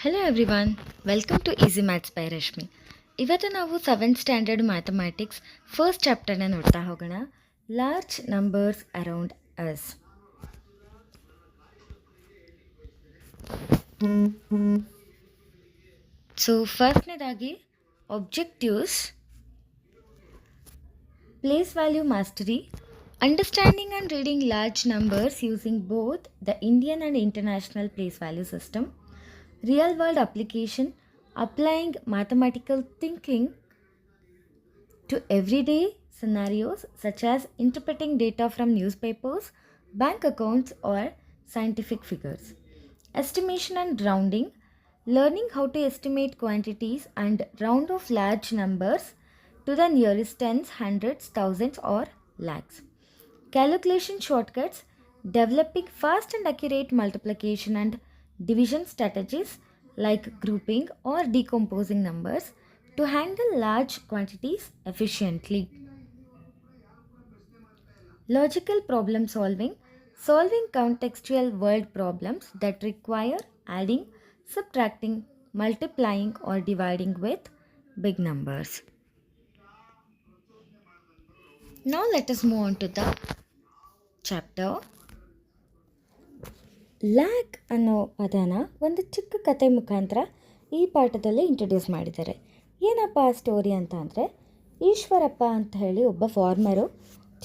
Hello everyone, welcome to easy maths by Rashmi. ಇವತ್ತು ನಾವು 7th standard mathematics first ಚಾಪ್ಟರ್ನ ನೋಡ್ತಾ ಹೋಗೋಣ. Large numbers around us. So ಫಸ್ಟ್ನೇದಾಗಿ objectives: place value mastery, understanding and reading large numbers using both the Indian and international place value system, real world application, applying mathematical thinking to everyday scenarios such as interpreting data from newspapers, bank accounts, or scientific figures, estimation and rounding, learning how to estimate quantities and round off large numbers to the nearest tens, hundreds, thousands, or lakhs, calculation shortcuts, developing fast and accurate multiplication and division strategies like grouping or decomposing numbers to handle large quantities efficiently, logical problem solving, solving contextual world problems that require adding, subtracting, multiplying, or dividing with big numbers. Now let us move on to the chapter. Lac ಅನ್ನೋ ಪದನ ಒಂದು ಚಿಕ್ಕ ಕತೆ ಮುಖಾಂತರ ಈ ಪಾಠದಲ್ಲಿ introduce ಮಾಡಿದ್ದಾರೆ. ಏನಪ್ಪ ಆ ಸ್ಟೋರಿ ಅಂತ ಅಂದರೆ, ಈಶ್ವರಪ್ಪ ಅಂತ ಹೇಳಿ ಒಬ್ಬ ಫಾರ್ಮರು,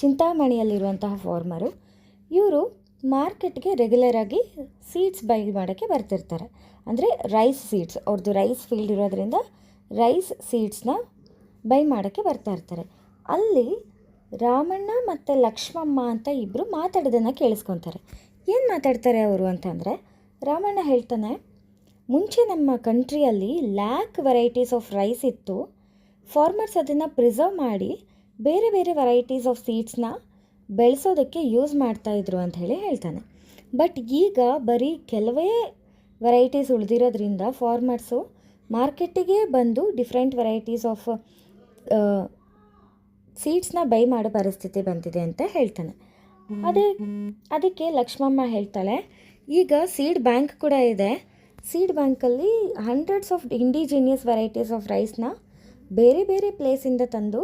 ಚಿಂತಾಮಣಿಯಲ್ಲಿರುವಂತಹ ಫಾರ್ಮರು. ಇವರು ಮಾರ್ಕೆಟ್ಗೆ ರೆಗ್ಯುಲರಾಗಿ ಸೀಡ್ಸ್ ಬೈ ಮಾಡೋಕ್ಕೆ ಬರ್ತಿರ್ತಾರೆ. ಅಂದರೆ ರೈಸ್ ಸೀಡ್ಸ್, ಅವ್ರದ್ದು ರೈಸ್ ಫೀಲ್ಡ್ ಇರೋದ್ರಿಂದ ರೈಸ್ ಸೀಡ್ಸ್ನ ಬೈ ಮಾಡೋಕ್ಕೆ ಬರ್ತಾ ಇರ್ತಾರೆ. ಅಲ್ಲಿ ರಾಮಣ್ಣ ಮತ್ತು ಲಕ್ಷ್ಮಮ್ಮ ಅಂತ ಇಬ್ಬರು ಮಾತಾಡೋದನ್ನು ಕೇಳಿಸ್ಕೊತಾರೆ. ಏನು ಮಾತಾಡ್ತಾರೆ ಅವರು ಅಂತಂದರೆ, ರಾಮಣ್ಣ ಹೇಳ್ತಾನೆ, ಮುಂಚೆ ನಮ್ಮ ಕಂಟ್ರಿಯಲ್ಲಿ ಲ್ಯಾಕ್ ವೆರೈಟೀಸ್ ಆಫ್ ರೈಸ್ ಇತ್ತು. ಫಾರ್ಮರ್ಸ್ ಅದನ್ನು ಪ್ರಿಸರ್ವ್ ಮಾಡಿ ಬೇರೆ ಬೇರೆ ವೆರೈಟೀಸ್ ಆಫ್ ಸೀಡ್ಸ್ನ ಬೆಳೆಸೋದಕ್ಕೆ ಯೂಸ್ ಮಾಡ್ತಾಯಿದ್ರು ಅಂತ ಹೇಳಿ ಹೇಳ್ತಾನೆ. ಬಟ್ ಈಗ ಬರೀ ಕೆಲವೇ ವೆರೈಟೀಸ್ ಉಳಿದಿರೋದ್ರಿಂದ ಫಾರ್ಮರ್ಸು ಮಾರ್ಕೆಟಿಗೆ ಬಂದು ಡಿಫ್ರೆಂಟ್ ವೆರೈಟೀಸ್ ಆಫ್ ಸೀಡ್ಸ್ನ ಬೈ ಮಾಡೋ ಪರಿಸ್ಥಿತಿ ಬಂದಿದೆ ಅಂತ ಹೇಳ್ತಾನೆ. ಅದಕ್ಕೆ ಲಕ್ಷ್ಮಮ್ಮ ಹೇಳ್ತಾಳೆ, ಈಗ ಸೀಡ್ ಬ್ಯಾಂಕ್ ಕೂಡ ಇದೆ. ಸೀಡ್ ಬ್ಯಾಂಕಲ್ಲಿ hundreds of indigenous varieties of ರೈಸ್ನ ಬೇರೆ ಬೇರೆ ಪ್ಲೇಸಿಂದ ತಂದು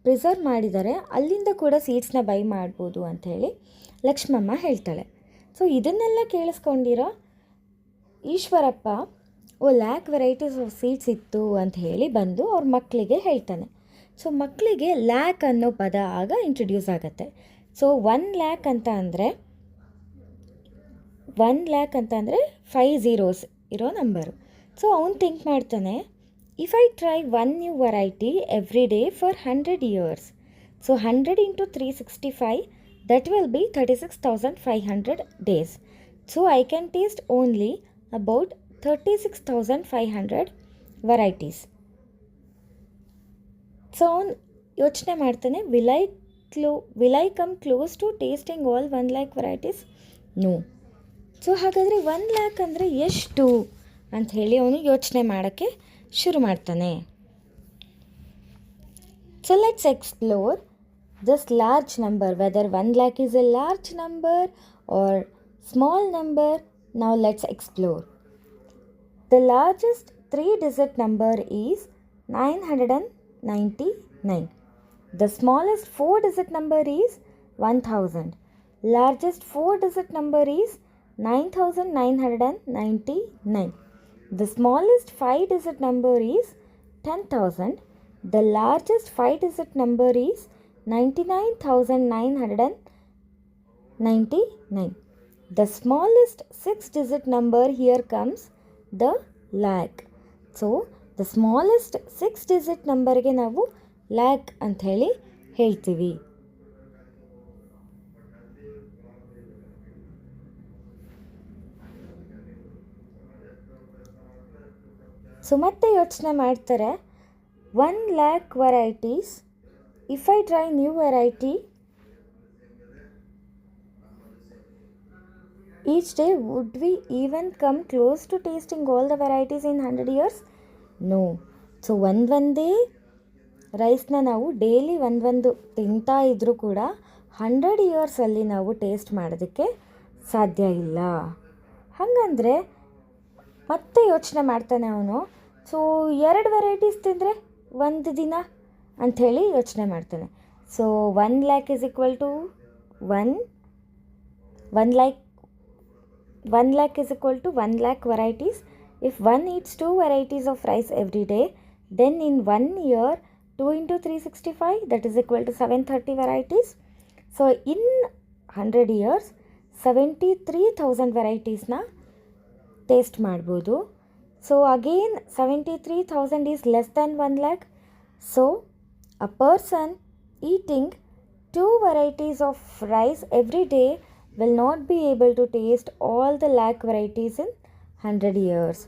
ಪ್ರಿಸರ್ವ್ ಮಾಡಿದ್ದಾರೆ, ಅಲ್ಲಿಂದ ಕೂಡ ಸೀಡ್ಸ್ನ ಬೈ ಮಾಡ್ಬೋದು ಅಂಥೇಳಿ ಲಕ್ಷ್ಮಮ್ಮ ಹೇಳ್ತಾಳೆ. ಸೊ ಇದನ್ನೆಲ್ಲ ಕೇಳಿಸ್ಕೊಂಡಿರೋ Eshwarappa, lakh varieties of seeds ಇತ್ತು ಅಂತ ಹೇಳಿ ಬಂದು ಅವ್ರ ಮಕ್ಕಳಿಗೆ ಹೇಳ್ತಾನೆ. ಸೊ ಮಕ್ಕಳಿಗೆ ಲ್ಯಾಕ್ ಅನ್ನೋ ಪದ ಆಗ ಇಂಟ್ರೊಡ್ಯೂಸ್ ಆಗುತ್ತೆ. ಸೊ 1 ಲ್ಯಾಕ್ ಅಂತ ಅಂದರೆ 5 zeros ಇರೋ ನಂಬರು. ಸೊ ಅವನು ಥಿಂಕ್ ಮಾಡ್ತಾನೆ, if I try 1 new variety every day for 100 years, so 100 into 365, that will be 36,500 days. So I can taste only about 36,500 varieties. So ಅವನು ಯೋಚನೆ ಮಾಡ್ತಾನೆ, will I come close to tasting all 1 lakh varieties? No. So ಹಾಗಾದರೆ 1 lakh ಅಂದರೆ ಎಷ್ಟು ಅಂಥೇಳಿ ಅವನು ಯೋಚನೆ ಮಾಡೋಕ್ಕೆ ಶುರು ಮಾಡ್ತಾನೆ. So let's explore this large number, whether 1 lakh is a large number or small number. ನಾವು let's explore. The largest 3-digit number is 999. The smallest 4-digit number is 1000. Largest 4-digit number is 9999. The smallest 5-digit number is 10,000. The largest 5-digit number is 99,999. The smallest 6-digit number, here comes the lakh. So the smallest 6-digit ನಂಬರ್ಗೆ ನಾವು lac ಅಂಥೇಳಿ ಹೇಳ್ತೀವಿ. So ಮತ್ತೆ ಯೋಚನೆ ಮಾಡ್ತಾರೆ, 1 lakh varieties, if I try new variety each day, would we even come close to tasting all the varieties in 100 years? No. So ಒಂದೇ ರೈಸ್ನ ನಾವು daily ಒಂದೊಂದು ತಿಂತಾ ಇದ್ದರೂ ಕೂಡ 100 ಇಯರ್ಸಲ್ಲಿ ನಾವು ಟೇಸ್ಟ್ ಮಾಡೋದಕ್ಕೆ ಸಾಧ್ಯ ಇಲ್ಲ. ಹಾಗಂದರೆ ಮತ್ತೆ ಯೋಚನೆ ಮಾಡ್ತಾನೆ ಅವನು. ಸೊ 2 ವೆರೈಟೀಸ್ ತಿಂದರೆ ಒಂದು ದಿನ ಅಂಥೇಳಿ ಯೋಚನೆ ಮಾಡ್ತಾನೆ. So 1 lakh is equal to 1 lakh 1 lakh is equal to 1 lakh varieties. If one eats 2 varieties of rice every day, then in 1 year 2 into 365, that is equal to 730 varieties. So in 100 years 73,000 varieties-ನ taste ಮಾಡ್ಬೋದು. So again 73,000 is less than 1 lakh. So a person eating 2 varieties of rice every day will not be able to taste all the lakh varieties in 100 years.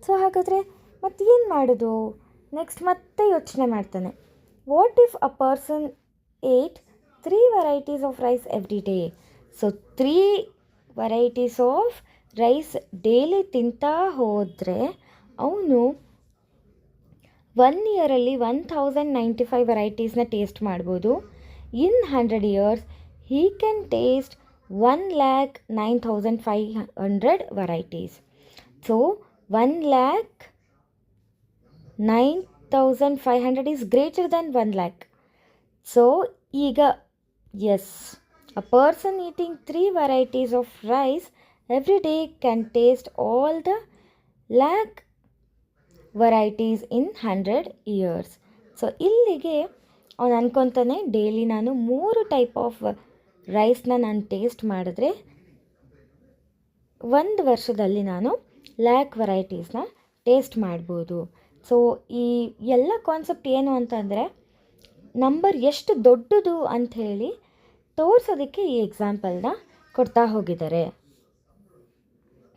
So ಹಾಗಾದರೆ ಮತ್ತೇನು ಮಾಡೋದು? Next ಮತ್ತೆ ಯೋಚನೆ ಮಾಡ್ತಾನೆ. What if a person ate 3 varieties of rice every day? ಸೊ 3 varieties of rice daily ತಿಂತಾ ಹೋದರೆ ಅವನು 1 ಇಯರಲ್ಲಿ 1095 ವೆರೈಟೀಸ್ನ ಟೇಸ್ಟ್ ಮಾಡ್ಬೋದು. In 100 years he can taste 1,09,500 varieties. So 1,09,500 is greater than 1 lakh. So ಈಗ S, a person eating 3 varieties of rice every day can taste all the lakh varieties in 100 years. So ಇಲ್ಲಿಗೆ ಅವನು ಅನ್ಕೊತಾನೆ, daily ನಾನು 3 type of ರೈಸ್ನ ನಾನು taste ಮಾಡಿದ್ರೆ 1 ವರ್ಷದಲ್ಲಿ ನಾನು lac ವೆರೈಟೀಸ್ನ taste ಮಾಡ್ಬೋದು. So ಈ ಎಲ್ಲ ಕಾನ್ಸೆಪ್ಟ್ ಏನು ಅಂತಂದರೆ ನಂಬರ್ ಎಷ್ಟು ದೊಡ್ಡದು ಅಂಥೇಳಿ ತೋರಿಸೋದಕ್ಕೆ ಈ ಎಕ್ಸಾಂಪಲ್ನ ಕೊಡ್ತಾ ಹೋಗಿದ್ದಾರೆ.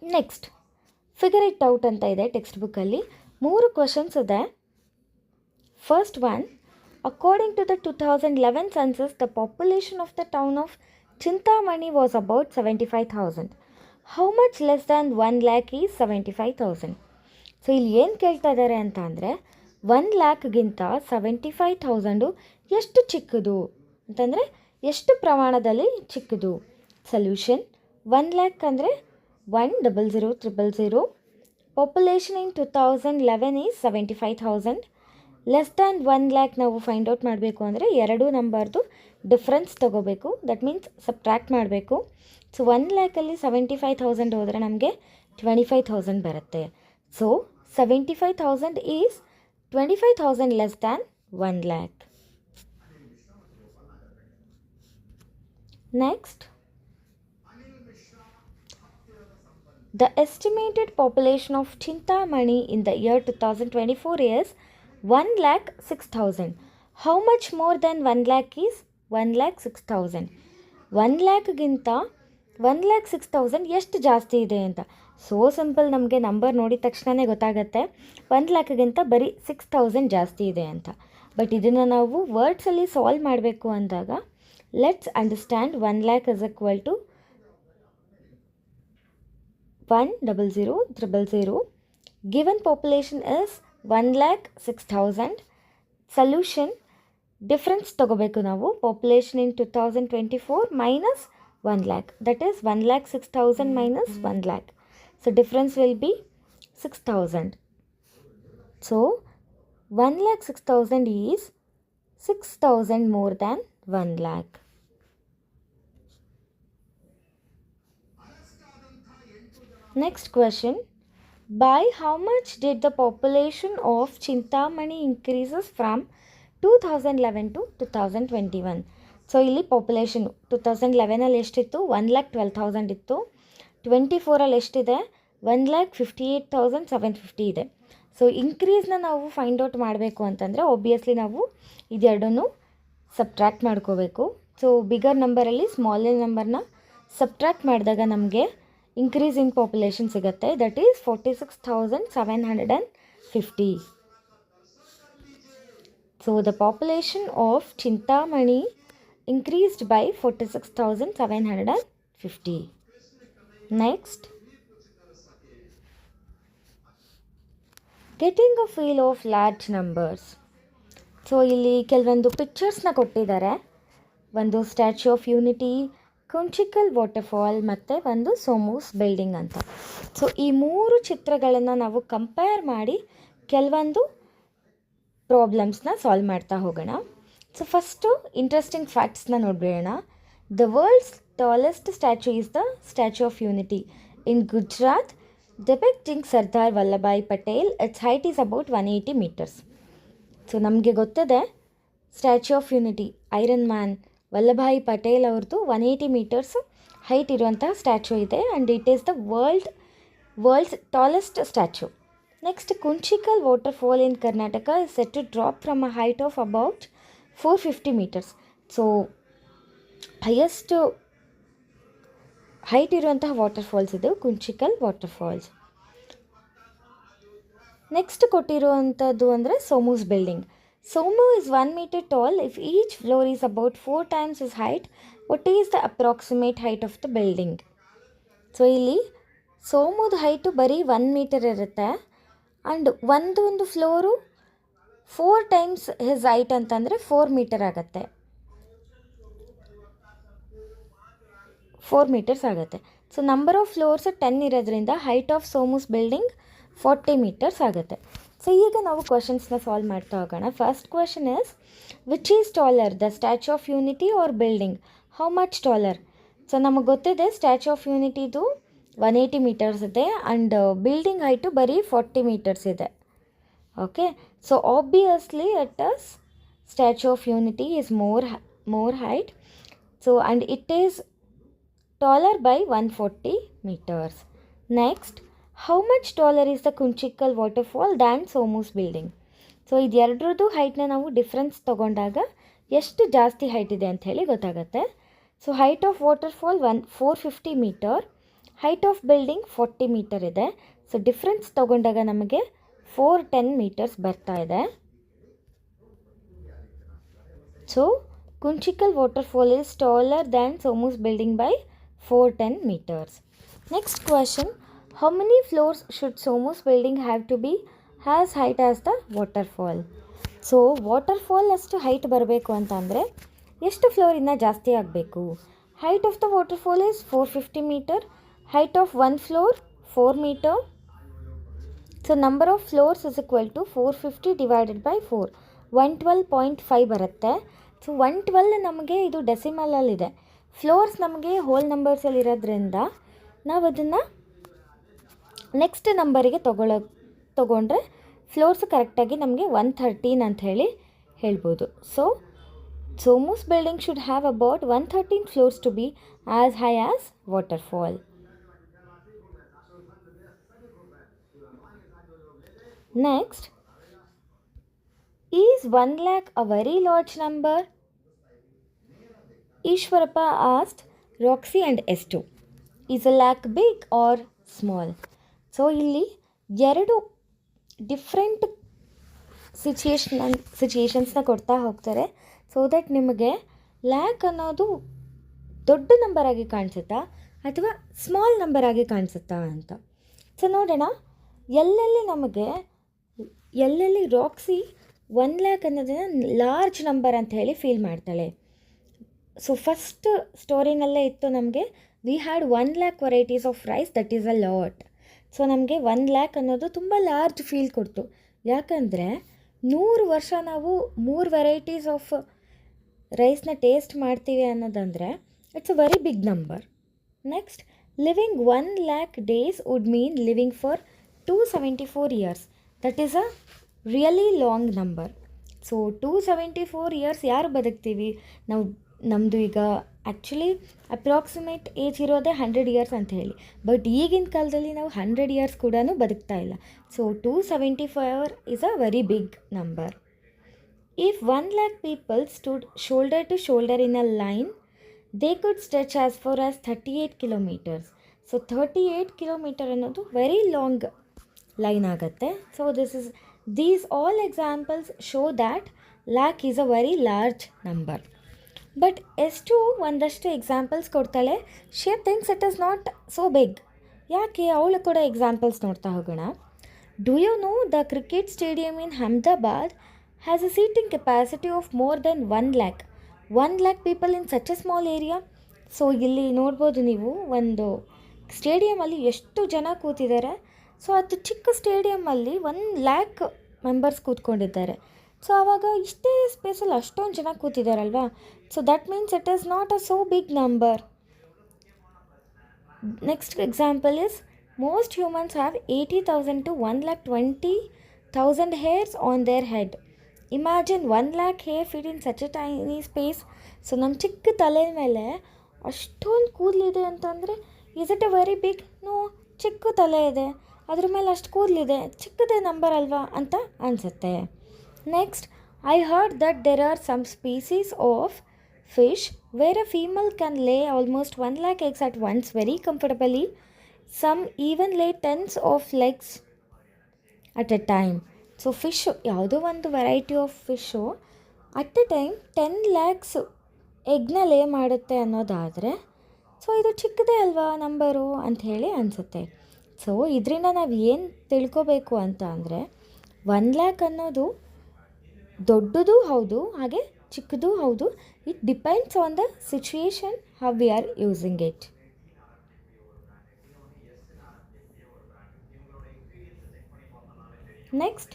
ನೆಕ್ಸ್ಟ್ ಫಿಗರ್ ಇಟ್ ಔಟ್ ಅಂತ ಇದೆ ಟೆಕ್ಸ್ಟ್ ಬುಕ್ಕಲ್ಲಿ. 3 ಕ್ವಶನ್ಸ್ ಇದೆ. First one, according to the 2011 census, the population of the town of Chintamani was about 75,000. How much less than 1 lakh is 75,000? So ಇಲ್ಲಿ ಏನು ಕೇಳ್ತಾ ಇದ್ದಾರೆ ಅಂತ ಅಂದರೆ 1 ಲ್ಯಾಕ್ಗಿಂತ 75,000 ಎಷ್ಟು ಚಿಕ್ಕದು ಅಂತಂದರೆ ಎಷ್ಟು ಪ್ರಮಾಣದಲ್ಲಿ ಚಿಕ್ಕದು. ಸೊಲ್ಯೂಷನ್, 1 ಲ್ಯಾಕ್ ಅಂದರೆ 1,00,000,000. Population in 2011 is 75,000. Less than 1 lac ನಾವು ಫೈಂಡ್ ಔಟ್ ಮಾಡಬೇಕು ಅಂದರೆ 2 ನಂಬರ್ದು ಡಿಫ್ರೆನ್ಸ್ ತೊಗೋಬೇಕು. ದಟ್ ಮೀನ್ಸ್ ಸಬ್ಟ್ರ್ಯಾಕ್ಟ್ ಮಾಡಬೇಕು. ಸೊ 1 ಲ್ಯಾಕಲ್ಲಿ 75,000 ಹೋದರೆ ನಮಗೆ 25,000 ಬರುತ್ತೆ. So 75,000 is 25,000 less than 1 lac. Next, the estimated population of Chintamani in the year 2024 is 1,06,000. How much more than 1 lakh is 1,06,000? 1 ಲ್ಯಾಕ್ಗಿಂತ 1,06,000 ಎಷ್ಟು ಜಾಸ್ತಿ ಇದೆ ಅಂತ. ಸೋ ಸಿಂಪಲ್, ನಮಗೆ ನಂಬರ್ ನೋಡಿದ ತಕ್ಷಣವೇ ಗೊತ್ತಾಗುತ್ತೆ 1 ಲ್ಯಾಕ್ಗಿಂತ ಬರೀ 6,000 ಜಾಸ್ತಿ ಇದೆ ಅಂತ. ಬಟ್ ಇದನ್ನು ನಾವು ವರ್ಡ್ಸಲ್ಲಿ ಸಾಲ್ವ್ ಮಾಡಬೇಕು ಅಂದಾಗ let's understand. 1 lakh is equal to 1,00,000,000. Given population is 1,06,000. Solution, difference ತಗೋಬೇಕು ನಾವು. Population in 2024 minus 1 lakh. That is 1,06,000 minus 1 lakh. So difference will be 6,000. So 1,06,000 is 6,000 more than 1 lakh. Next question, by how much did the population of Chintamani increases from 2011 to 2021? So ಇಲ್ಲಿ population 2011ಅಲ್ಲಿ ಎಷ್ಟಿತ್ತು? 1,12,000 ಇತ್ತು. 24ಅಲ್ಲಿ ಎಷ್ಟಿದೆ? 1,58,750 ಇದೆ. So ಇನ್ಕ್ರೀಸ್ನ ನಾವು find out ಮಾಡಬೇಕು ಅಂತಂದರೆ obviously ನಾವು ಇದೆರಡನ್ನು subtract ಮಾಡ್ಕೋಬೇಕು. ಸೊ ಬಿಗರ್ ನಂಬರಲ್ಲಿ ಸ್ಮಾಲರ್ ನಂಬರ್ನ ಸಬ್ಟ್ರ್ಯಾಕ್ಟ್ ಮಾಡಿದಾಗ ನಮಗೆ increase in population ಸಿಗುತ್ತೆ. That is 46,750. So the population of Chintamani increased by 46,750. Next, getting a feel of large numbers. So ಇಲ್ಲಿ ಕೆಲವೊಂದು ಪಿಕ್ಚರ್ಸ್ನ ಕೊಟ್ಟಿದ್ದಾರೆ. ಒಂದು ಸ್ಟ್ಯಾಚ್ಯೂ ಆಫ್ ಯೂನಿಟಿ, ಕುಂಚಿಕಲ್ ವಾಟರ್ಫಾಲ್ ಮತ್ತು ಒಂದು ಸೋಮೂಸ್ ಬಿಲ್ಡಿಂಗ್ ಅಂತ. ಸೊ ಈ 3 ಚಿತ್ರಗಳನ್ನು ನಾವು ಕಂಪೇರ್ ಮಾಡಿ ಕೆಲವೊಂದು ಪ್ರಾಬ್ಲಮ್ಸ್ನ ಸಾಲ್ವ್ ಮಾಡ್ತಾ ಹೋಗೋಣ. ಸೊ ಫಸ್ಟು ಇಂಟ್ರೆಸ್ಟಿಂಗ್ ಫ್ಯಾಕ್ಟ್ಸ್ನ ನೋಡ್ಬಿಡೋಣ. The world's tallest statue is the Statue of Unity in Gujarat depicting Sardar Vallabhbhai Patel. Its height is about 180 meters. So ನಮಗೆ ಗೊತ್ತಿದೆ Statue of Unity iron man Vallabhbhai Patel ಅವ್ರದ್ದು 180 meters ಹೈಟ್ ಇರುವಂತಹ ಸ್ಟ್ಯಾಚ್ಯೂ ಇದೆ and it is the world's tallest statue. Next, Kunchikal waterfall in Karnataka is set to drop from a height of about 450 meters. So highest height ಇರುವಂತಹ waterfalls ಇದು ಕುಂಚಿಕಲ್ waterfalls. Next ಕೊಟ್ಟಿರುವಂಥದ್ದು ಅಂದರೆ ಸೋಮೂಸ್ building. Somu is 1 meter tall. If each floor is about 4 times its height, what is the approximate height of the building? So ಇಲ್ಲಿ ಸೋಮುದ height ಬರೀ 1 meter ಇರುತ್ತೆ and ಒಂದು floor 4 times his height ಅಂತಂದರೆ 4 meter ಆಗುತ್ತೆ, 4 meters ಆಗುತ್ತೆ. So number of floors 10 ಇರೋದ್ರಿಂದ height of ಸೋಮೂಸ್ building 40 meters ಆಗುತ್ತೆ. ಸೊ ಈಗ ನಾವು ಕ್ವಶನ್ಸ್ನ ಸಾಲ್ವ್ ಮಾಡ್ತಾ ಹೋಗೋಣ. First question is, which is taller, the Statue of Unity or building? How much taller? So ನಮಗೆ ಗೊತ್ತಿದೆ ಸ್ಟ್ಯಾಚ್ಯೂ ಆಫ್ ಯೂನಿಟಿದು 180 meters ಇದೆ ಆ್ಯಂಡ್ ಬಿಲ್ಡಿಂಗ್ ಹೈಟು ಬರೀ 40 meters ಇದೆ. Okay, so obviously it is Statue of Unity is more height. So and it is taller by 140 meters. Next, how much taller is the Kunchikal waterfall than Somu's building? So ಇದೆರಡರದ್ದು ಹೈಟ್ನ ನಾವು difference ತೊಗೊಂಡಾಗ ಎಷ್ಟು ಜಾಸ್ತಿ height ಇದೆ ಅಂತ ಹೇಳಿ ಗೊತ್ತಾಗುತ್ತೆ. So height of waterfall 450 meter, height of building 40 meter ಇದೆ. ಸೊ ಡಿಫ್ರೆನ್ಸ್ ತೊಗೊಂಡಾಗ ನಮಗೆ 410 meters ಬರ್ತಾ ಇದೆ. So Kunchikal waterfall is taller than Somu's building by 410 meters. Next question, how many floors should Somu's building have to be as height as the waterfall? So waterfall ಅಷ್ಟು height ಬರಬೇಕು ಅಂತಂದರೆ ಎಷ್ಟು ಫ್ಲೋರಿಂದ ಜಾಸ್ತಿ ಆಗಬೇಕು? Height of the waterfall is 450 meter, height of one floor 4 meter. So number of floors is equal to 450 divided by 4, 112.5 ಬರುತ್ತೆ. So 112 ನಮಗೆ ಇದು ಡೆಸಿಮಲಲ್ಲಿದೆ. ಫ್ಲೋರ್ಸ್ ನಮಗೆ ಹೋಲ್ ನಂಬರ್ಸಲ್ಲಿ ಇರೋದ್ರಿಂದ ನಾವು ಅದನ್ನು ನೆಕ್ಸ್ಟ್ ನಂಬರಿಗೆ ತೊಗೊಂಡ್ರೆ ಫ್ಲೋರ್ಸ್ ಕರೆಕ್ಟಾಗಿ ನಮಗೆ 113 ಅಂತ ಹೇಳ್ಬೋದು. So Somu's building should have about 113 floors to be as high as waterfall. Next, is 1 lakh a very large number? Ishwarappa asked Roxy and S2. Is a lakh big or small? So ಇಲ್ಲಿ ಎರಡು different ಸಿಚುಯೇಷನ್ಸ್ನ ಕೊಡ್ತಾ ಹೋಗ್ತಾರೆ so that ನಿಮಗೆ lac ಅನ್ನೋದು ದೊಡ್ಡ number ಆಗಿ ಕಾಣಿಸುತ್ತಾ ಅಥವಾ ಸ್ಮಾಲ್ ನಂಬರ್ ಆಗಿ ಕಾಣಿಸುತ್ತಾ ಅಂತ. ಸೊ ನೋಡೋಣ, ಎಲ್ಲೆಲ್ಲಿ ರಾಕ್ಸಿ 1 lakh ಅನ್ನೋದನ್ನು ಲಾರ್ಜ್ ನಂಬರ್ ಅಂತ ಹೇಳಿ ಫೀಲ್ ಮಾಡ್ತಾಳೆ. ಸೊ ಫಸ್ಟ್ ಸ್ಟೋರಿನಲ್ಲೇ ಇತ್ತು ನಮಗೆ we had 1 lakh varieties of rice, that is a lot. So ನಮಗೆ 1 lakh ಅನ್ನೋದು ತುಂಬ ಲಾರ್ಜ್ ಫೀಲ್ ಕೊಡ್ತು. ಯಾಕಂದರೆ 100 ವರ್ಷ ನಾವು 3 ವೆರೈಟೀಸ್ ಆಫ್ ರೈಸ್ನ ಟೇಸ್ಟ್ ಮಾಡ್ತೀವಿ ಅನ್ನೋದಂದರೆ it's a very big number. Next, living 1 lakh days would mean living for 274 years. That is a really long number. So 274 years ಯಾರು ಬದುಕ್ತೀವಿ ನಾವು? ನಮ್ಮದು ಈಗ ಆ್ಯಕ್ಚುಲಿ ಅಪ್ರಾಕ್ಸಿಮೇಟ್ ಏಜ್ ಇರೋದೇ 100 years ಅಂತ ಹೇಳಿ, ಬಟ್ ಈಗಿನ ಕಾಲದಲ್ಲಿ ನಾವು 100 years ಕೂಡ ಬದುಕ್ತಾ ಇಲ್ಲ. So 274 is a very big number. If 1 lakh people stood shoulder to shoulder in a line, they could stretch as far as 38 kilometers. So 38 kilometer ಅನ್ನೋದು ವೆರಿ ಲಾಂಗ್ ಲೈನ್ ಆಗುತ್ತೆ. So these all examples show that lakh is a very large number. But ಎಷ್ಟು ಒಂದಷ್ಟು examples ಕೊಡ್ತಾಳೆ, she thinks it is not so big. ಯಾಕೆ? ಅವಳು ಕೂಡ examples ನೋಡ್ತಾ ಹೋಗೋಣ. Do you know the cricket stadium in Ahmedabad has a seating capacity of more than 1 lakh. 1 lakh people in such a small area. So ಇಲ್ಲಿ ನೋಡ್ಬೋದು ನೀವು ಒಂದು ಸ್ಟೇಡಿಯಮಲ್ಲಿ ಎಷ್ಟು ಜನ ಕೂತಿದ್ದಾರೆ. ಸೊ ಅದು ಚಿಕ್ಕ ಸ್ಟೇಡಿಯಮಲ್ಲಿ 1,00,000 ಮೆಂಬರ್ಸ್ ಕೂತ್ಕೊಂಡಿದ್ದಾರೆ. ಸೊ ಆವಾಗ ಇಷ್ಟೇ ಸ್ಪೇಸಲ್ಲಿ ಅಷ್ಟೊಂದು ಜನ ಕೂತಿದ್ದಾರಲ್ವಾ. So that means it is not a so big number. Next example is most humans have 80,000 to 1,20,000 hairs on their head. Imagine 1,00,000 hair fit in such a tiny space. So ನಮ್ಮ ಚಿಕ್ಕ ತಲೆ ಮೇಲೆ ಅಷ್ಟೊಂದು ಕೂದಲಿದೆ ಅಂತಂದರೆ is it a very big? No, ಚಿಕ್ಕ ತಲೆ ಇದೆ, ಅದ್ರ ಮೇಲೆ ಅಷ್ಟು ಕೂದಲಿದೆ, ಚಿಕ್ಕದೇ ನಂಬರ್ ಅಲ್ವಾ ಅಂತ ಅನಿಸುತ್ತೆ. Next, I heard that there are some species of fish where a female can lay almost 1,00,000 eggs at once very comfortably. Some even lay tens of eggs at a time. So fish ಯಾವುದೋ ಒಂದು variety of fish at A time 10 lakhs ಎಗ್ನ ಲೇ ಮಾಡುತ್ತೆ ಅನ್ನೋದಾದರೆ so ಇದು ಚಿಕ್ಕದೇ ಅಲ್ವಾ number ಅಂತ ಹೇಳಿ ಅನಿಸುತ್ತೆ. ಸೊ ಇದರಿಂದ ನಾವು ಏನು ತಿಳ್ಕೊಬೇಕು ಅಂತ ಅಂದರೆ 1,00,000 ಅನ್ನೋದು ದೊಡ್ಡದು ಹೌದು, ಹಾಗೆ ಚಿಕ್ಕದು ಹೌದು. It depends on the situation how we are using it. Next,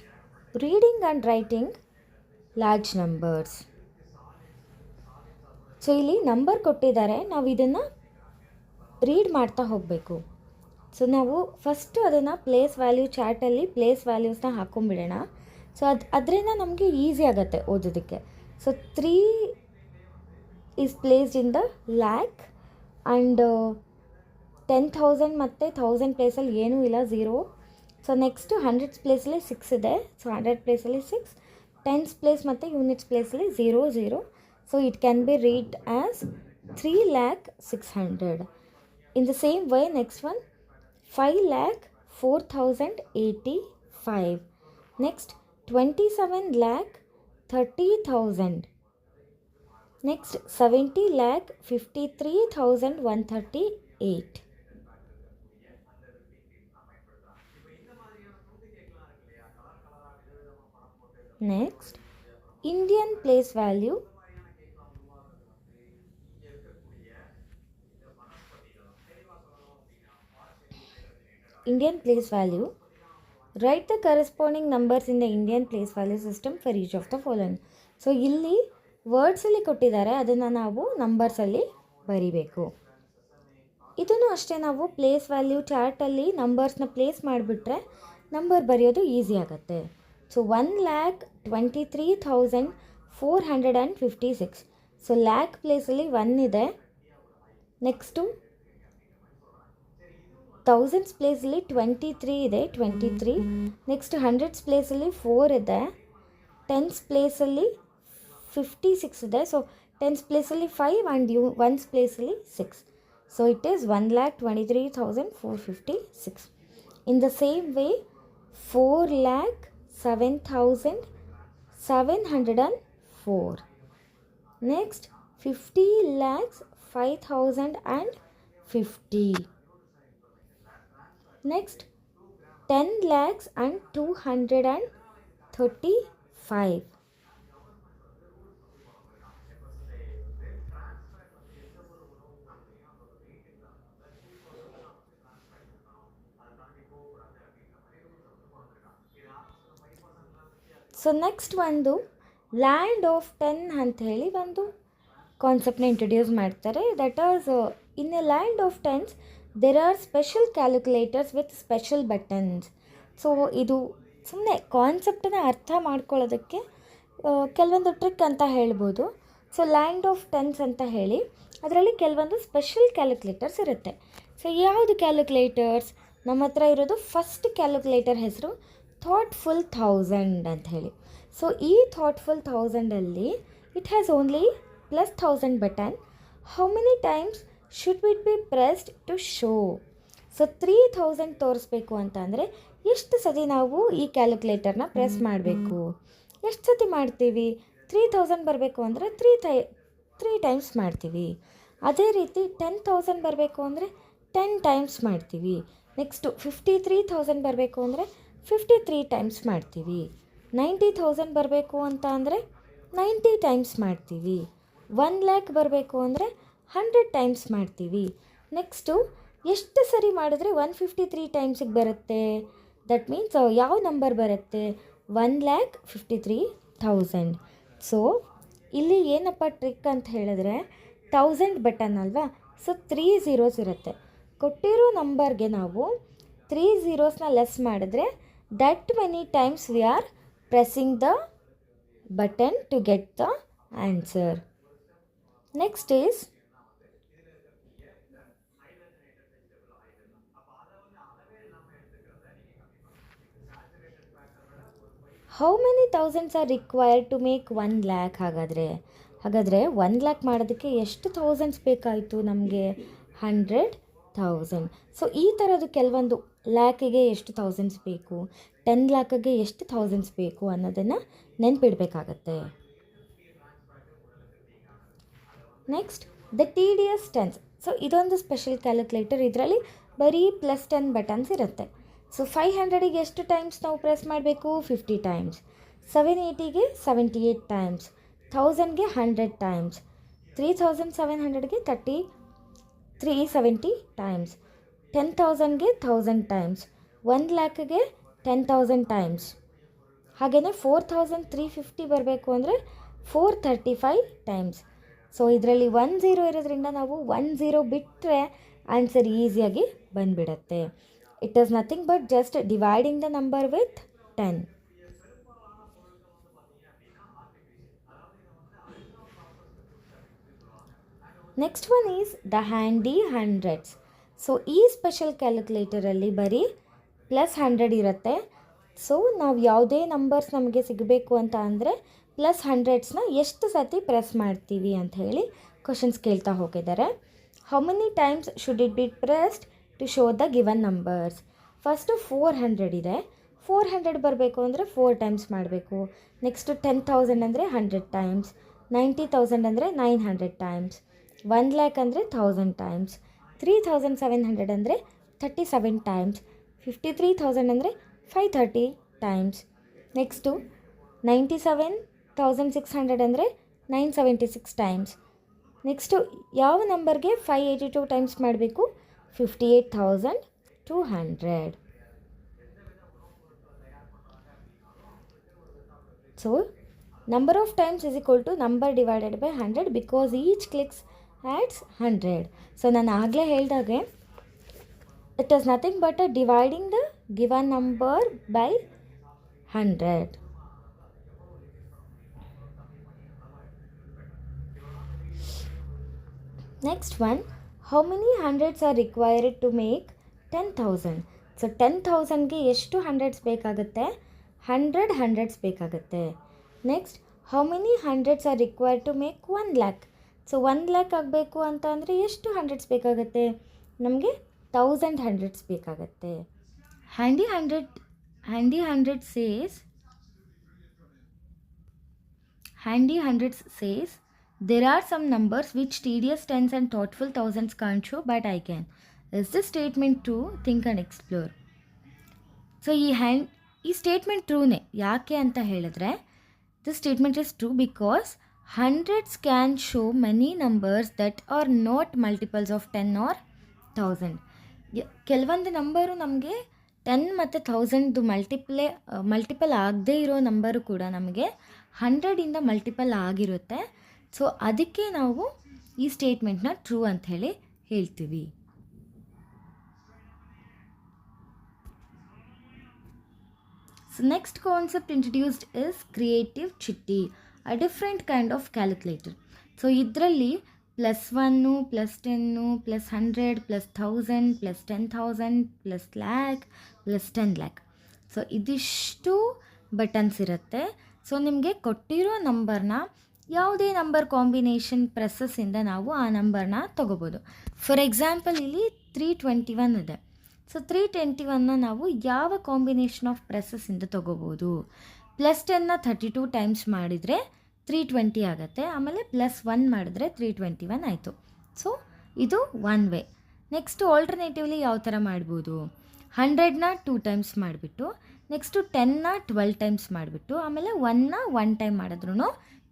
reading and writing large numbers. So ಇಲ್ಲಿ ನಂಬರ್ ಕೊಟ್ಟಿದ್ದಾರೆ, ನಾವು ಇದನ್ನು ರೀಡ್ ಮಾಡ್ತಾ ಹೋಗಬೇಕು. ಸೊ ನಾವು ಫಸ್ಟು ಅದನ್ನು ಪ್ಲೇಸ್ ವ್ಯಾಲ್ಯೂ ಚಾರ್ಟಲ್ಲಿ ಪ್ಲೇಸ್ ವ್ಯಾಲ್ಯೂಸ್ನ ಹಾಕ್ಕೊಂಬಿಡೋಣ. ಸೊ ಅದರಿಂದ ನಮಗೆ ಈಸಿ ಆಗುತ್ತೆ ಓದೋದಕ್ಕೆ. So 3 is placed in the lakh and 10,000 ಮತ್ತು 1,000 ಪ್ಲೇಸಲ್ಲಿ ಏನೂ ಇಲ್ಲ, 0. ಸೊ ನೆಕ್ಸ್ಟು 100s ಪ್ಲೇಸಲ್ಲಿ 6 ಇದೆ. ಸೊ 100 ಪ್ಲೇಸಲ್ಲಿ 6, 10s ಪ್ಲೇಸ್ ಮತ್ತು ಯೂನಿಟ್ಸ್ ಪ್ಲೇಸಲ್ಲಿ 0, 0. So it can be read as 3,06,000. In the same way next one 5,04,085. Next 27,30,000. Next 70,53,138. Next Indian place value. Indian place value. Write the corresponding numbers in the Indian place value system for each of the following. So ಇಲ್ಲಿ ವರ್ಡ್ಸಲ್ಲಿ ಕೊಟ್ಟಿದ್ದಾರೆ, ಅದನ್ನು ನಾವು ನಂಬರ್ಸಲ್ಲಿ ಬರಿಬೇಕು. ಇದನ್ನು ಅಷ್ಟೇ, ನಾವು place value ಚಾರ್ಟಲ್ಲಿ ನಂಬರ್ಸ್ನ place ಮಾಡಿಬಿಟ್ರೆ number ಬರೆಯೋದು ಈಸಿ ಆಗುತ್ತೆ. ಸೊ 1,23,456. ಸೊ ಲ್ಯಾಕ್ ಪ್ಲೇಸಲ್ಲಿ 1 ಇದೆ. ನೆಕ್ಸ್ಟು 1000s ಪ್ಲೇಸಲ್ಲಿ 23 ಇದೆ, 23. ನೆಕ್ಸ್ಟ್ 100s ಪ್ಲೇಸಲ್ಲಿ 4 ಇದೆ. 10s ಪ್ಲೇಸಲ್ಲಿ 56 ಇದೆ. ಸೊ 10s ಪ್ಲೇಸಲ್ಲಿ 5 ಆ್ಯಂಡ್ 1s ಪ್ಲೇಸಲ್ಲಿ 6. So it is 1,23,456. In the same way 4,07,704. Next 50,05,050. Next 10,02,35. So next ಒಂದು ಲ್ಯಾಂಡ್ ಆಫ್ 10 ಅಂತ ಹೇಳಿ ಒಂದು ಕಾನ್ಸೆಪ್ಟ್ನ ಇಂಟ್ರೊಡ್ಯೂಸ್ ಮಾಡ್ತಾರೆ. That is in a land of 10s there are special calculators with special buttons. So ಇದು ಸುಮ್ಮನೆ ಕಾನ್ಸೆಪ್ಟನ್ನ ಅರ್ಥ ಮಾಡ್ಕೊಳ್ಳೋದಕ್ಕೆ ಕೆಲವೊಂದು ಟ್ರಿಕ್ ಅಂತ ಹೇಳ್ಬೋದು. ಸೊ ಲ್ಯಾಂಡ್ ಆಫ್ 10s ಅಂತ ಹೇಳಿ ಅದರಲ್ಲಿ ಕೆಲವೊಂದು ಸ್ಪೆಷಲ್ ಕ್ಯಾಲ್ಕುಲೇಟರ್ಸ್ ಇರುತ್ತೆ. ಸೊ ಯಾವುದು ಕ್ಯಾಲ್ಕುಲೇಟರ್ಸ್? ನಮ್ಮ ಹತ್ರ ಇರೋದು ಫಸ್ಟ್ ಕ್ಯಾಲ್ಕುಲೇಟರ್ ಹೆಸರು ಥಾಟ್ಫುಲ್ 1000 ಅಂತ ಹೇಳಿ. ಸೊ ಈ ಥಾಟ್ಫುಲ್ 1000ಅಲ್ಲಿ it has only +1000 button. How many times should it be pressed to show? So 3000 ತೋರಿಸ್ಬೇಕು ಅಂತ ಅಂದರೆ ಎಷ್ಟು ಸತಿ ನಾವು ಈ ಕ್ಯಾಲ್ಕುಲೇಟರ್ನ ಪ್ರೆಸ್ ಮಾಡಬೇಕು? ಎಷ್ಟು ಸತಿ ಮಾಡ್ತೀವಿ? 3000 ಬರಬೇಕು ಅಂದರೆ 3 ಟೈಮ್ಸ್ ಮಾಡ್ತೀವಿ. ಅದೇ ರೀತಿ 10,000 ಬರಬೇಕು ಅಂದರೆ 10 ಟೈಮ್ಸ್ ಮಾಡ್ತೀವಿ. ನೆಕ್ಸ್ಟು 53,000 ಬರಬೇಕು ಅಂದರೆ 53 ಟೈಮ್ಸ್ ಮಾಡ್ತೀವಿ. 90,000 ಬರಬೇಕು ಅಂತ ಅಂದರೆ 90 ಟೈಮ್ಸ್ ಮಾಡ್ತೀವಿ. 1,00,000 ಬರಬೇಕು ಅಂದರೆ 100 ಟೈಮ್ಸ್ ಮಾಡ್ತೀವಿ. ನೆಕ್ಸ್ಟು ಎಷ್ಟು ಸರಿ ಮಾಡಿದ್ರೆ 153 ಟೈಮ್ಸಿಗೆ ಬರುತ್ತೆ? ದಟ್ ಮೀನ್ಸ್ ಯಾವ ನಂಬರ್ ಬರುತ್ತೆ? 1,53,000. ಸೊ ಇಲ್ಲಿ ಏನಪ್ಪ ಟ್ರಿಕ್ ಅಂತ ಹೇಳಿದ್ರೆ 1000 ಬಟನ್ ಅಲ್ವಾ, ಸೊ 3 zeros ಇರುತ್ತೆ. ಕೊಟ್ಟಿರೋ ನಂಬರ್ಗೆ ನಾವು 3 zeros ಲೆಸ್ ಮಾಡಿದ್ರೆ that many times we are pressing the button to get the answer. Next is how many thousands are required to make 1 lakh? ಹಾಗಾದರೆ 1 lakh ಮಾಡೋದಕ್ಕೆ ಎಷ್ಟು ಥೌಸಂಡ್ಸ್ ಬೇಕಾಯಿತು ನಮಗೆ? 100,000. ಸೊ ಈ ಥರದ್ದು ಕೆಲವೊಂದು ಲ್ಯಾಕಿಗೆ ಎಷ್ಟು ಥೌಸಂಡ್ಸ್ ಬೇಕು, 10 ಲ್ಯಾಕಿಗೆ ಎಷ್ಟು ಥೌಸಂಡ್ಸ್ ಬೇಕು ಅನ್ನೋದನ್ನು ನೆನಪಿಡಬೇಕಾಗತ್ತೆ. Next the TDS tens. So ಇದೊಂದು ಸ್ಪೆಷಲ್ ಕ್ಯಾಲ್ಕುಲೇಟರ್. ಇದರಲ್ಲಿ ಬರೀ +10 ಬಟನ್ಸ್ ಇರುತ್ತೆ. ಸೊ 500ಗೆ ಎಷ್ಟು ಟೈಮ್ಸ್ ನಾವು ಪ್ರೆಸ್ ಮಾಡಬೇಕು? 50 ಟೈಮ್ಸ್. 780ಗೆ 78 ಟೈಮ್ಸ್. 1000ಗೆ 100 ಟೈಮ್ಸ್. 3700ಗೆ 370 ಟೈಮ್ಸ್. 10,000ಗೆ 1000 ಟೈಮ್ಸ್. 1 ಲ್ಯಾಕ್ಗೆ 10,000 ಟೈಮ್ಸ್. ಹಾಗೆಯೇ 4,350 ಬರಬೇಕು ಅಂದರೆ 435 ಟೈಮ್ಸ್. ಸೊ ಇದರಲ್ಲಿ 1 0 ಇರೋದ್ರಿಂದ ನಾವು 1 0 ಬಿಟ್ಟರೆ ಆನ್ಸರ್ ಈಸಿಯಾಗಿ ಬಂದುಬಿಡತ್ತೆ. It is nothing but just dividing the number with 10. Next one is the handy hundreds. So ಈ ಸ್ಪೆಷಲ್ ಕ್ಯಾಲ್ಕುಲೇಟರಲ್ಲಿ ಬರೀ +100 ಇರುತ್ತೆ. ಸೊ ನಾವು ಯಾವುದೇ ನಂಬರ್ಸ್ ನಮಗೆ ಸಿಗಬೇಕು ಅಂತ ಅಂದರೆ +100ಸ್ನ ಎಷ್ಟು ಸತಿ ಪ್ರೆಸ್ ಮಾಡ್ತೀವಿ ಅಂತ ಹೇಳಿ ಕ್ವಶನ್ಸ್ ಕೇಳ್ತಾ ಹೋಗಿದ್ದಾರೆ. How many times should it be pressed to show the given numbers? First 400 ಇದೆ. 400 ಬರಬೇಕು ಅಂದರೆ 4 ಟೈಮ್ಸ್ ಮಾಡಬೇಕು. ನೆಕ್ಸ್ಟು 10,000 ಅಂದರೆ 100 ಟೈಮ್ಸ್. 90,000 ಅಂದರೆ 900 ಟೈಮ್ಸ್. 1 ಲ್ಯಾಕ್ ಅಂದರೆ 1000 ಟೈಮ್ಸ್. 3,700 ಅಂದರೆ 37 ಟೈಮ್ಸ್. 53,000 ಅಂದರೆ 530 ಟೈಮ್ಸ್. ನೆಕ್ಸ್ಟು 97,600 ಅಂದರೆ 976 ಟೈಮ್ಸ್. ನೆಕ್ಸ್ಟು ಯಾವ ನಂಬರ್ಗೆ 582 ಟೈಮ್ಸ್ ಮಾಡಬೇಕು? 58,200. So number of times is equal to number divided by 100 because each clicks adds 100. So ನಾನು ಆಗಲೇ ಹೇಳಿದಾಗೆ it is nothing but dividing the given number by 100. Next one, how many hundreds are required to make 10,000? So 10,000ಗೆ ಎಷ್ಟು hundreds ಬೇಕಾಗುತ್ತೆ? 100 hundreds ಬೇಕಾಗುತ್ತೆ. Next, how many hundreds are required to make 1 lakh? So 1 lakh ಆಗಬೇಕು ಅಂತ ಅಂದರೆ ಎಷ್ಟು ಹಂಡ್ರೆಡ್ಸ್ ಬೇಕಾಗುತ್ತೆ? ನಮಗೆ 1000 ಹಂಡ್ರೆಡ್ಸ್ ಬೇಕಾಗುತ್ತೆ. Handy hundreds says there are some numbers which tedious tens and thoughtful thousands can't show, but I can. Is this statement true? Think and explore. So ಈ statement ಟ್ರೂನೇ. ಯಾಕೆ ಅಂತ ಹೇಳಿದ್ರೆ this statement is true because hundreds can show many numbers that are not multiples of 10 or 1000. ಕೆಲವೊಂದು number ನಮಗೆ 10 ಮತ್ತು 1000 multiple ಆಗದೇ ಇರೋ number ಕೂಡ ನಮಗೆ 100ಇಂದ ಮಲ್ಟಿಪಲ್ ಆಗಿರುತ್ತೆ. ಸೊ ಅದಕ್ಕೆ ನಾವು ಈ ಸ್ಟೇಟ್ಮೆಂಟ್ನ ಟ್ರೂ ಅಂತ ಹೇಳಿ ಹೇಳ್ತೀವಿ. So next concept introduced is creative ಚಿಟ್ಟಿ, a different kind of calculator. So ಇದರಲ್ಲಿ +1, +10, +100, +1000, +10,000, +lakh, +10 lakh. ಸೊ ಇದಿಷ್ಟು ಬಟನ್ಸ್ ಇರುತ್ತೆ. ಸೊ ನಿಮಗೆ ಕೊಟ್ಟಿರೋ ನಂಬರ್ನ ಯಾವುದೇ ನಂಬರ್ ಕಾಂಬಿನೇಷನ್ ಪ್ರೆಸ್ಸಸ್ಸಿಂದ ನಾವು ಆ ನಂಬರ್ನ ತೊಗೋಬೋದು. ಫಾರ್ ಎಕ್ಸಾಂಪಲ್ ಇಲ್ಲಿ 321 ಇದೆ. ಸೊ 321ನ ನಾವು ಯಾವ ಕಾಂಬಿನೇಷನ್ ಆಫ್ ಪ್ರೆಸ್ಸಸ್ಸಿಂದ ತೊಗೋಬೋದು? +10ನ 32 ಟೈಮ್ಸ್ ಮಾಡಿದರೆ 320 ಆಗುತ್ತೆ. ಆಮೇಲೆ +1 ಮಾಡಿದ್ರೆ 321 ಆಯಿತು. ಸೊ ಇದು ಒನ್ ವೇ. ನೆಕ್ಸ್ಟು ಆಲ್ಟರ್ನೇಟಿವ್ಲಿ ಯಾವ ಥರ ಮಾಡ್ಬೋದು? 100ನ 2 ಟೈಮ್ಸ್ ಮಾಡಿಬಿಟ್ಟು, ನೆಕ್ಸ್ಟು 10ನ 12 ಟೈಮ್ಸ್ ಮಾಡಿಬಿಟ್ಟು, ಆಮೇಲೆ 1ನ 1 ಟೈಮ್ ಮಾಡಿದ್ರೂ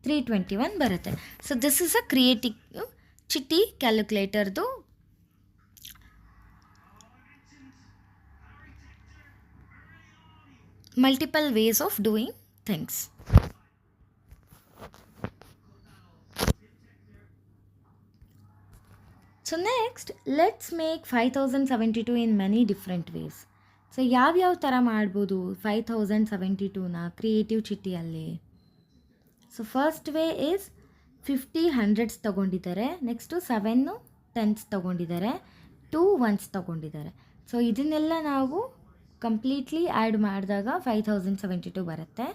321 ಬರುತ್ತೆ. So this is a creative ಚಿಟ್ಟಿ ಕ್ಯಾಲ್ಕುಲೇಟರ್ದು multiple ways of doing things. So next, let's make 5072 in many different ways. So ಯಾವ್ಯಾವ ಥರ ಮಾಡ್ಬೋದು 5072ನ ಕ್ರಿಯೇಟಿವ್ ಚಿಟ್ಟಿಯಲ್ಲಿ. So first way is 50 100s ತೊಗೊಂಡಿದ್ದಾರೆ, ನೆಕ್ಸ್ಟು 7 10s ತೊಗೊಂಡಿದ್ದಾರೆ, 2 1s ತೊಗೊಂಡಿದ್ದಾರೆ. ಸೊ ಇದನ್ನೆಲ್ಲ ನಾವು ಕಂಪ್ಲೀಟ್ಲಿ ಆ್ಯಡ್ ಮಾಡಿದಾಗ 5072 ಬರುತ್ತೆ.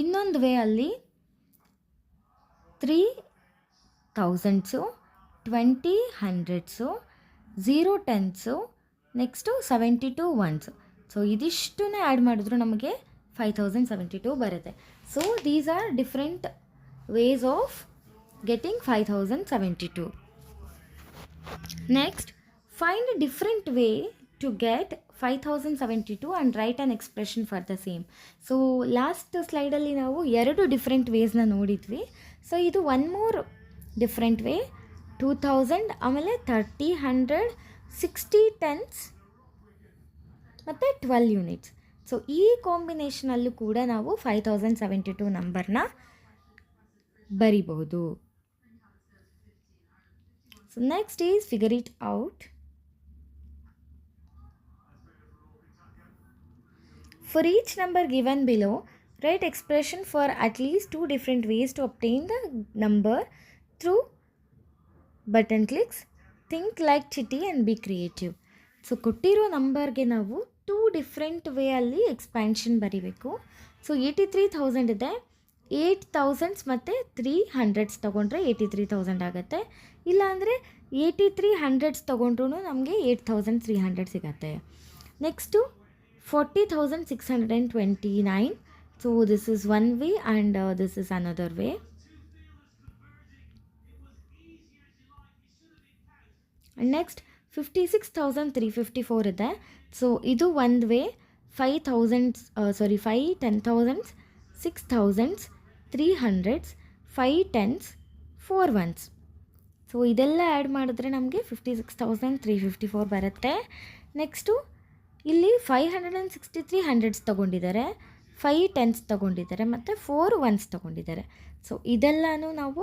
ಇನ್ನೊಂದು ವೇ ಅಲ್ಲಿ 3 1000ಸು, 20 100ಸು, 0 10ಸು, ನೆಕ್ಸ್ಟು 72 1s. ಸೊ ಇದಿಷ್ಟನ್ನೇ ಆ್ಯಡ್ ಮಾಡಿದ್ರು ನಮಗೆ 5072 ಬರುತ್ತೆ. So these are different ways of getting 5072. Next, find a different way to get 5072 and write an expression for the same. So last ಸ್ಲೈಡಲ್ಲಿ ನಾವು 2 ಡಿಫ್ರೆಂಟ್ ವೇಸ್ನ ನೋಡಿದ್ವಿ. ಸೊ ಇದು ಒನ್ ಮೋರ್ ಡಿಫ್ರೆಂಟ್ ವೇ, 2000 ಆಮೇಲೆ 30 100 60 10s ಮತ್ತು 12 units. So ಈ ಕಾಂಬಿನೇಷನಲ್ಲೂ ಕೂಡ ನಾವು 5072 ನಂಬರ್ನ ಬರಿಬಹುದು. So next is figure it out. For each number given below, write expression for at least 2 different ways to obtain the number through button clicks. Think like Chitty and be creative. So ಕೊಟ್ಟಿರೋ ನಂಬರ್ಗೆ ನಾವು 2 different way ಅಲ್ಲಿ expansion ಬರೀಬೇಕು. So 83,000 ಇದೆ, 8,000s ಮತ್ತು 300s ತೊಗೊಂಡ್ರೆ 83,000 ಆಗುತ್ತೆ. ಇಲ್ಲಾಂದರೆ 83 100s ತೊಗೊಂಡ್ರೂ ನಮಗೆ 8,300 ಸಿಗುತ್ತೆ. Next 40,629. So this is one way and this is another way. And next 56,354 ಇದೆ. ಸೊ ಇದು ಒಂದು way, 5,000 5 10,000s 6,000s 300s 5 10s 4 1s. So ಇದೆಲ್ಲ ಆ್ಯಡ್ ಮಾಡಿದ್ರೆ ನಮಗೆ 56,354 ಬರುತ್ತೆ. ನೆಕ್ಸ್ಟು ಇಲ್ಲಿ 563 100s ತೊಗೊಂಡಿದ್ದಾರೆ, 5 10s ತೊಗೊಂಡಿದ್ದಾರೆ ಮತ್ತು 4 1s ತೊಗೊಂಡಿದ್ದಾರೆ. ಸೊ ಇದೆಲ್ಲನೂ ನಾವು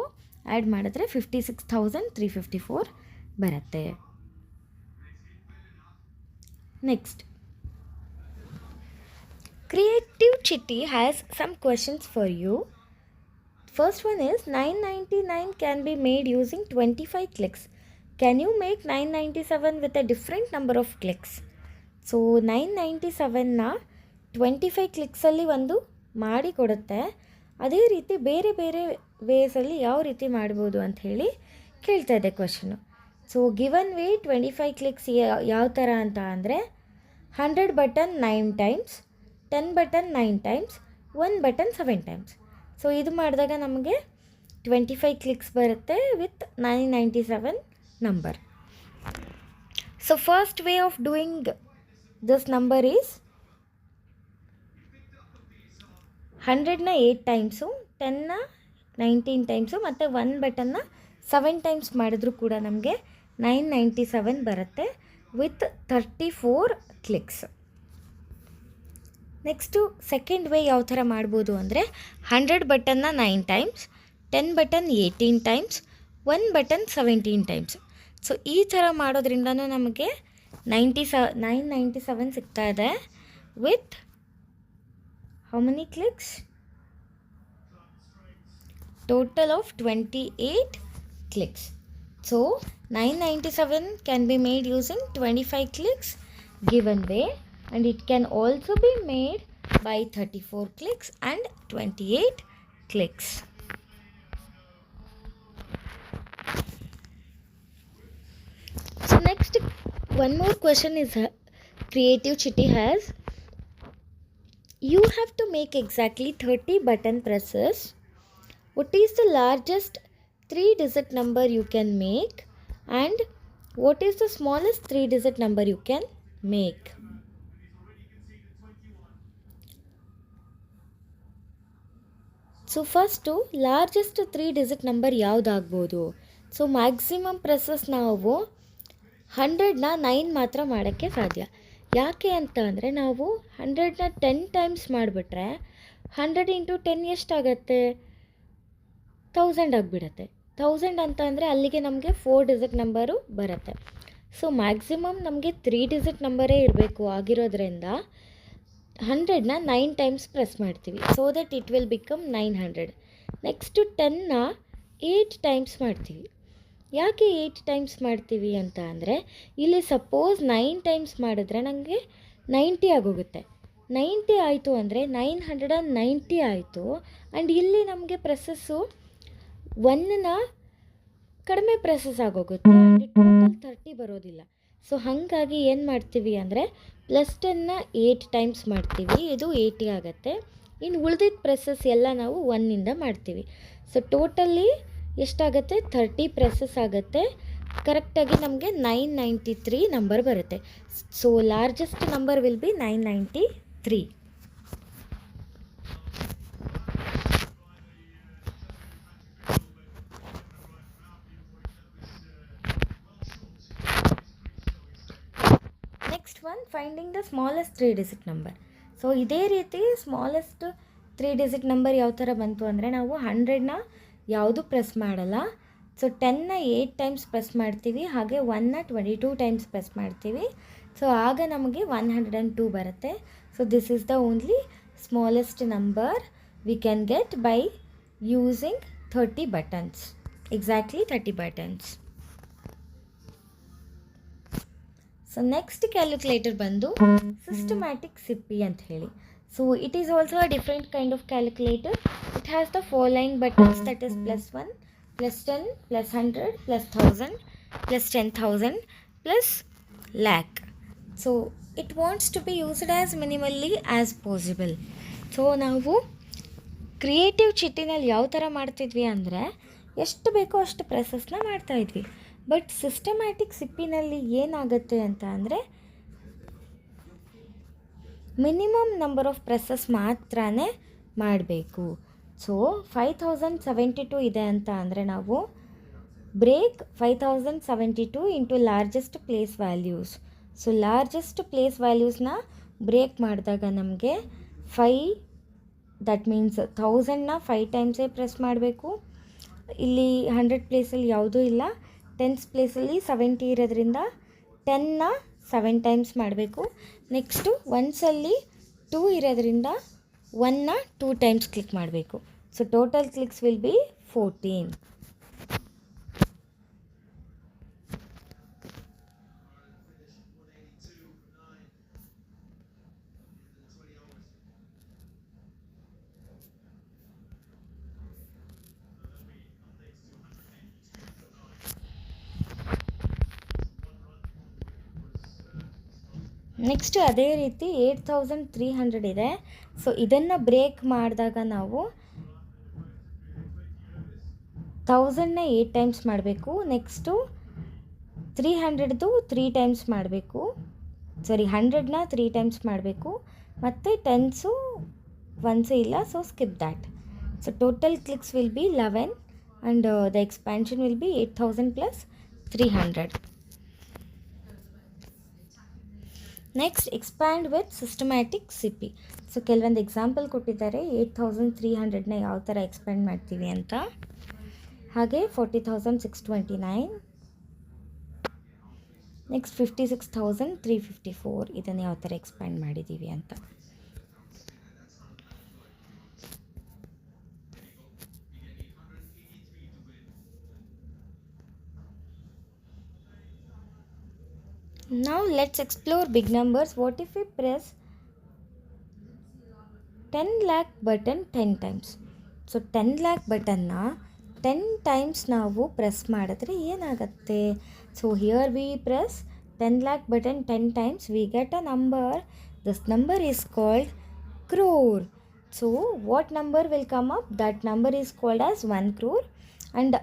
ಆ್ಯಡ್ ಮಾಡಿದ್ರೆ 56,354 ಬರುತ್ತೆ. Next, creative Chitti has some questions for you. First one is 999 can be made using 25 clicks. Can you make 997 with a different number of clicks? So 997ನ 25 ಕ್ಲಿಕ್ಸಲ್ಲಿ ಒಂದು ಮಾಡಿ ಕೊಡುತ್ತೆ. ಅದೇ ರೀತಿ ಬೇರೆ ಬೇರೆ ವೇಸಲ್ಲಿ ಯಾವ ರೀತಿ ಮಾಡ್ಬೋದು ಅಂತ ಹೇಳಿ ಕೇಳ್ತಾ ಇದೆ question. So given way 25 clicks ಯಾವ ಥರ ಅಂತ ಅಂದರೆ 100 button 9 times, 10 button 9 times, 1 button 7 times. So ಇದು ಮಾಡಿದಾಗ ನಮಗೆ 25 ಕ್ಲಿಕ್ಸ್ ಬರುತ್ತೆ with 997 number. So first way of doing this number is 100ನ 8 ಟೈಮ್ಸು, 10ನ 19 ಟೈಮ್ಸು ಮತ್ತು 1 ಬಟನ್ನ 7 ಟೈಮ್ಸ್ ಮಾಡಿದ್ರೂ ಕೂಡ ನಮಗೆ 997 ಬರುತ್ತೆ with 34 clicks. Next second way ಯಾವ ಥರ ಮಾಡ್ಬೋದು ಅಂದರೆ 100 ಬಟನ್ನ 9 times, 10 button 18 times, 1 button 17 times. So ಈ ಥರ ಮಾಡೋದ್ರಿಂದನೂ ನಮಗೆ 997 ಸಿಗ್ತಾ ಇದೆ with how many clicks? Total of 28 clicks. So 997 can be made using 25 clicks given way, and it can also be made by 34 clicks and 28 clicks. So next, one more question is Creative Chitty has, you have to make exactly 30 button presses. What is the largest 3-digit number you can make, and what is the smallest 3-digit number you can make? So first largest 3-digit number ಯಾವುದಾಗ್ಬೋದು? So maximum presses ನಾವು 100ನ 9 ಮಾತ್ರ ಮಾಡೋಕ್ಕೆ ಸಾಧ್ಯ. ಯಾಕೆ ಅಂತ ಅಂದರೆ ನಾವು 100ನ 10 ಟೈಮ್ಸ್ ಮಾಡಿಬಿಟ್ರೆ 100 ಇಂಟು 10 ಎಷ್ಟಾಗತ್ತೆ? 1000 ಆಗಿಬಿಡತ್ತೆ. 1000 ಅಂತ ಅಂದರೆ ಅಲ್ಲಿಗೆ ನಮಗೆ 4 ಡಿಜಿಟ್ ನಂಬರು ಬರುತ್ತೆ. ಸೊ ಮ್ಯಾಕ್ಸಿಮಮ್ ನಮಗೆ 3 ಡಿಜಿಟ್ ನಂಬರೇ ಇರಬೇಕು ಆಗಿರೋದ್ರಿಂದ 100ನ 9 ಟೈಮ್ಸ್ ಪ್ರೆಸ್ ಮಾಡ್ತೀವಿ. So that it will become 900. Next 10ನ 8 ಟೈಮ್ಸ್ ಮಾಡ್ತೀವಿ. ಯಾಕೆ 8 ಟೈಮ್ಸ್ ಮಾಡ್ತೀವಿ ಅಂತ ಅಂದರೆ ಇಲ್ಲಿ ಸಪೋಸ್ 9 ಟೈಮ್ಸ್ ಮಾಡಿದ್ರೆ ನನಗೆ 90 ಆಗೋಗುತ್ತೆ. 90 ಆಯಿತು ಅಂದರೆ 990 ಆಯಿತು. ಆ್ಯಂಡ್ ಇಲ್ಲಿ ನಮಗೆ ಪ್ರೆಸಸ್ಸು 1ನ ಕಡಿಮೆ ಪ್ರೆಸಸ್ ಆಗೋಗುತ್ತೆ. ಆ್ಯಂಡ್ ಟೋಟಲ್ 30 ಬರೋದಿಲ್ಲ. ಸೊ ಹಾಗಾಗಿ ಏನು ಮಾಡ್ತೀವಿ ಅಂದರೆ +10ನ 8 ಟೈಮ್ಸ್ ಮಾಡ್ತೀವಿ. ಇದು 80 ಆಗುತ್ತೆ. ಇನ್ನು ಉಳಿದಿದ್ದ ಪ್ರೆಸಸ್ ಎಲ್ಲ ನಾವು 1ಇಂದ ಮಾಡ್ತೀವಿ. ಸೊ ಟೋಟಲಿ ಎಷ್ಟಾಗುತ್ತೆ? 30 ಪ್ರೆಸಸ್ ಆಗುತ್ತೆ. ಕರೆಕ್ಟಾಗಿ ನಮಗೆ 993 ನಂಬರ್ ಬರುತ್ತೆ. So largest number will be 993. Next one, finding the smallest 3 digit number. So ಇದೇ ರೀತಿ ಸ್ಮಾಲೆಸ್ಟ್ 3 ಡಿಜಿಟ್ ನಂಬರ್ ಯಾವ ಥರ ಬಂತು ಅಂದರೆ ನಾವು 100ನ ಯಾವುದು ಪ್ರೆಸ್ ಮಾಡಲ್ಲ. ಸೊ 10ನ 8 ಟೈಮ್ಸ್ ಪ್ರೆಸ್ ಮಾಡ್ತೀವಿ. ಹಾಗೆ 1ನ 22 ಟೈಮ್ಸ್ ಪ್ರೆಸ್ ಮಾಡ್ತೀವಿ. ಸೊ ಆಗ ನಮಗೆ 102 ಬರುತ್ತೆ. So this is the only smallest number we can get by using 30 buttons. Exactly 30 buttons. So next calculator ಬಂದು ಸಿಸ್ಟಮ್ಯಾಟಿಕ್ ಸಿಪ್ಪಿ ಅಂತ ಹೇಳಿ. So it is also a different kind of calculator. It has the following buttons, that is +1, +10, +100, +1000, +10,000, +lakh. So it wants to be used as minimally as possible. So ನಾವು creative ಚಿಟ್ಟಿನಲ್ಲಿ ಯಾವ ಥರ ಮಾಡ್ತಿದ್ವಿ ಅಂದರೆ ಎಷ್ಟು ಬೇಕೋ ಅಷ್ಟು ಪ್ರೆಸಸ್ನ ಮಾಡ್ತಾಯಿದ್ವಿ. ಬಟ್ ಸಿಸ್ಟಮ್ಯಾಟಿಕ್ ಸಿಪ್ಪಿನಲ್ಲಿ ಏನಾಗುತ್ತೆ ಅಂತ ಅಂದರೆ ಮಿನಿಮಮ್ ನಂಬರ್ ಆಫ್ ಪ್ರೆಸಸ್ ಮಾತ್ರ ಮಾಡಬೇಕು. ಸೊ 5072 ಇದೆ ಅಂತ ಅಂದರೆ ನಾವು break 5072 into largest place values. So largest place ವ್ಯಾಲ್ಯೂಸ್ನ ಬ್ರೇಕ್ ಮಾಡಿದಾಗ ನಮಗೆ 5, ದಟ್ ಮೀನ್ಸ್ 1000ನ 5 ಟೈಮ್ಸೇ ಪ್ರೆಸ್ ಮಾಡಬೇಕು. ಇಲ್ಲಿ 100 ಪ್ಲೇಸಲ್ಲಿ ಯಾವುದೂ ಇಲ್ಲ. 10th ಪ್ಲೇಸಲ್ಲಿ 70 ಇರೋದ್ರಿಂದ 10ನ 7 ಟೈಮ್ಸ್ ಮಾಡಬೇಕು. ನೆಕ್ಸ್ಟು ಒನ್ಸಲ್ಲಿ 2 ಇರೋದ್ರಿಂದ 1ನ 2 ಟೈಮ್ಸ್ ಕ್ಲಿಕ್ ಮಾಡಬೇಕು. So total clicks will be 14. Next ಅದೇ ರೀತಿ 8300 ಇದೆ. ಸೊ ಇದನ್ನು ಬ್ರೇಕ್ ಮಾಡಿದಾಗ ನಾವು 1000ನ 8 ಟೈಮ್ಸ್ ಮಾಡಬೇಕು. ನೆಕ್ಸ್ಟು 300ದು 3 ಟೈಮ್ಸ್ ಮಾಡಬೇಕು. 100ನ 3 ಟೈಮ್ಸ್ ಮಾಡಬೇಕು. ಮತ್ತು 10ಸು 1ಸು ಇಲ್ಲ. So skip that. So total clicks will be 11 and the expansion will be 8000 + 300. Next expand with systematic ಸಿಪ್ಪಿ. ಸೊ ಕೆಲವೊಂದು ಎಕ್ಸಾಂಪಲ್ ಕೊಟ್ಟಿದ್ದಾರೆ 8300ನ ಯಾವ ಥರ ಎಕ್ಸ್ಪ್ಯಾಂಡ್ ಮಾಡ್ತೀವಿ ಅಂತ. ಹಾಗೆ 40629, ನೆಕ್ಸ್ಟ್ 56354 ಇದನ್ನು ಯಾವ ಥರ ಎಕ್ಸ್ಪ್ಯಾಂಡ್ ಮಾಡಿದ್ದೀವಿ ಅಂತ. Now let's explore big numbers. What if we press 10 lakh button 10 times? So 10 lakh ಬಟನ್ನ 10 ಟೈಮ್ಸ್ ನಾವು ಪ್ರೆಸ್ ಮಾಡಿದ್ರೆ ಏನಾಗುತ್ತೆ? So here V press 10 lakh button 10 times, we get a number. This number is called crore. So what number will come up? That number is called as 1 crore. And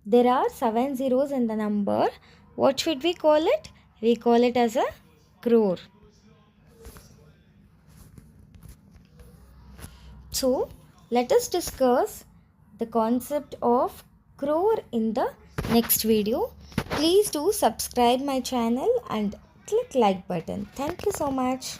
there are 7 zeros in the number. What should we call it? We call it as a crore. So let us discuss the concept of crore in the next video. Please do subscribe my channel and click like button. Thank you so much.